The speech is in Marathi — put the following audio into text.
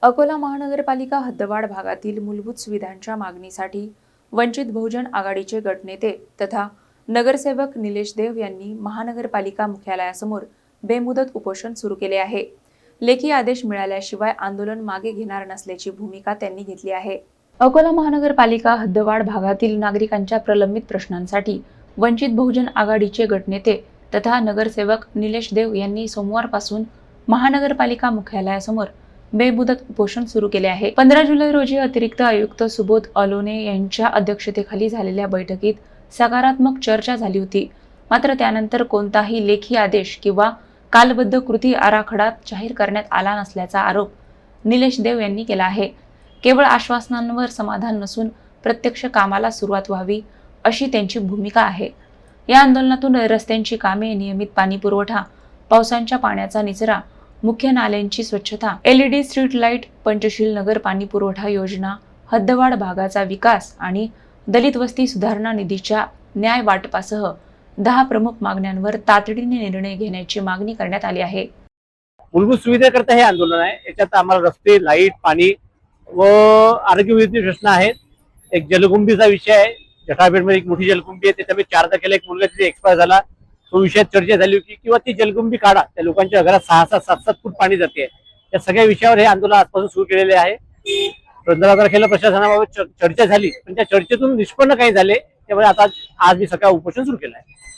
अकोला महानगरपालिका हद्दवाढ भागातील मूलभूत सुविधांच्या मागणीसाठी वंचित बहुजन आघाडीचे गटनेते तथा नगरसेवक निलेश देव यांनी महानगरपालिका मुख्यालयासमोर बेमुदत उपोषण सुरू केले आहे। लेखी आदेश मिळाल्याशिवाय आंदोलन मागे घेणार नसल्याची भूमिका त्यांनी घेतली आहे। अकोला महानगरपालिका हद्दवाढ भागातील नागरिकांच्या प्रलंबित प्रश्नांसाठी वंचित बहुजन आघाडीचे गटनेते तथा नगरसेवक निलेश देव यांनी सोमवारपासून महानगरपालिका मुख्यालयासमोर बेमुदत उपोषण सुरू केले आहे। 15 जुलै रोजी अतिरिक्त आयुक्त सुबोध अलोने यांच्या अध्यक्षतेखाली झालेल्या बैठकीत सकारात्मक चर्चा झाली होती। मात्र त्यानंतर कोणताही लेखी आदेश किंवा कालबद्ध कृती आराखडा जाहीर करण्यात आला नसल्याचा आरोप निलेश देव यांनी केला आहे। केवळ आश्वासनांवर समाधान नसून प्रत्यक्ष कामाला सुरुवात व्हावी अशी त्यांची भूमिका आहे। या आंदोलनातून रस्त्यांची कामे, नियमित पाणी पुरवठा, पावसाच्या पाण्याचा निचरा, मुख्य नाल्यांची स्वच्छता, LED street light, Panchsheel Nagar पाणी पुरवठा योजना, हद्दवाढ भागाचा विकास आणि दलित वस्ती सुधारणा निधीच्या न्याय वाटपासह 10 प्रमुख मागण्यांवर तातडीने निर्णय घेण्याची मागणी करण्यात आली आहे। मूलभूत सुविधेकरता हे आंदोलन आहे। याच्यात आम्हाला रस्ते, लाईट, पाणी व आरोग्यविषयी प्रश्न आहेत। एक जलकुंभीचा विषय आहे। जटापेठमध्ये एक मोठी जलकुंभी आहे, त्याच्यामध्ये 4 तारखेला एक मुलगा तिथे एक्सपायर झाला। तो विषयात चर्चा झाली होती किंवा ती जलकुंभी काढा, त्या लोकांच्या घरात 6-6, 7-7 फूट पाणी जाते। या सगळ्या विषयावर हे आंदोलन आजपासून सुरू केलेले आहे। 15 तारखेला प्रशासनाबाबत चर्चा झाली, पण त्या चर्चेतून निष्पन्न काही झाले, त्यामुळे आता आज मी सकाळ उपोषण सुरू केलं आहे।